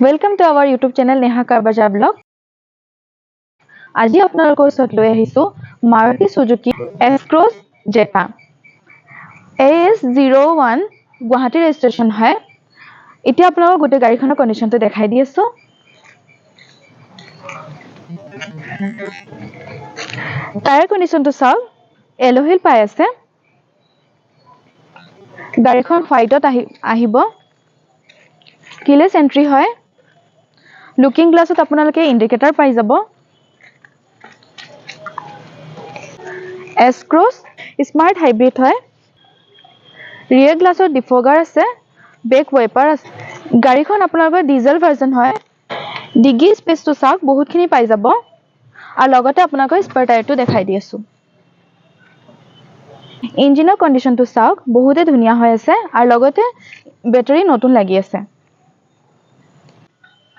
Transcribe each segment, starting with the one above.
Welcome to our YouTube channel Neha Karbaja Blog. আজি আপোনালোকৰ ওচৰত লৈ আহিছো Maruti Suzuki S-Cross Jetta. AS01 Guwahati registration হয়। এতিয়া আপোনালোকক গোটেই গাড়ীখনৰ কণ্ডিচনটো দেখাই দি আছো। টায়াৰ কণ্ডিচনটো চাওক, এলো হুইল পাই আছে। গাড়ীখন হোৱাইটত আহিব। কিলেছ এন্ট্ৰি হয়। লুকিং গ্লাছত আপোনালোকে ইন্ডিকেটৰ পাই যাব। S-Cross স্মাৰ্ট হাইব্ৰিড হয়। ৰিয়েৰ গ্লাছত ডিফগাৰ আছে, বেক ৱাইপাৰ আছে। গাড়ীখন আপোনালোকৰ ডিজেল ভাৰ্জন হয়। ডিগি স্পেচটো চাওক, বহুতখিনি পাই যাব। আৰু লগতে আপোনালোকৰ স্পেয়াৰ টায়াৰটো দেখাই দি আছো। ইঞ্জিনৰ কণ্ডিচনটো চাওক, বহুতে ধুনীয়া হৈ আছে আৰু লগতে বেটাৰী নতুন লাগি আছে।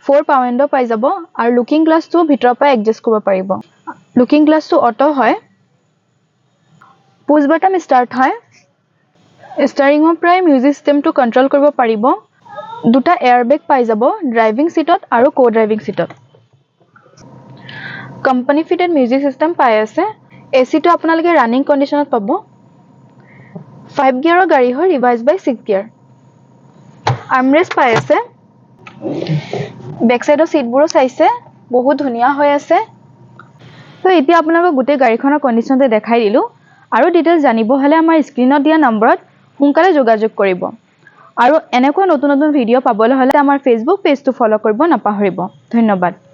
4 পাৱাৰ উইণ্ডো পাই যাব আৰু লুকিং গ্লাছটো ভিতৰৰ পৰা এডজাষ্ট কৰিব পাৰিব। লুকিং গ্লাছটো অটো হয়। পুশ বাটন ষ্টাৰ্ট হয়। ষ্টাৰিঙৰ পৰাই মিউজিক চিষ্টেমটো কণ্ট্ৰল কৰিব পাৰিব। দুটা এয়াৰবেগ পাই যাব, ড্ৰাইভিং সিটত আৰু কো-ড্ৰাইভিং সিটত। কোম্পানী ফিটেড মিউজিক চিষ্টেম পাই আছে। এচিটো আপোনালোকে ৰানিং কণ্ডিচনত পাব। 5 গিয়াৰৰ গাড়ী হয়, ৰিভাৰ্স বাই 6 গিয়াৰ। আৰ্মৰেষ্ট পাই আছে। বেক সাইডৰ সিটবোৰো চাইছে, বহুত ধুনীয়া হৈ আছে। তো এতিয়া আপোনালোকক গোটেই গাড়ীখনৰ কণ্ডিচনটো দেখাই দিলো। আৰু ডিটেইলছ জানিব হলে আমাৰ স্ক্ৰিনত দিয়া নম্বৰত সোনকালে যোগাযোগ কৰিব। আৰু এনেকুৱা নতুন নতুন ভিডিঅ' পাবলৈ হলে আমাৰ ফেচবুক পেজটো ফলো কৰিব নাপাহৰিব। ধন্যবাদ।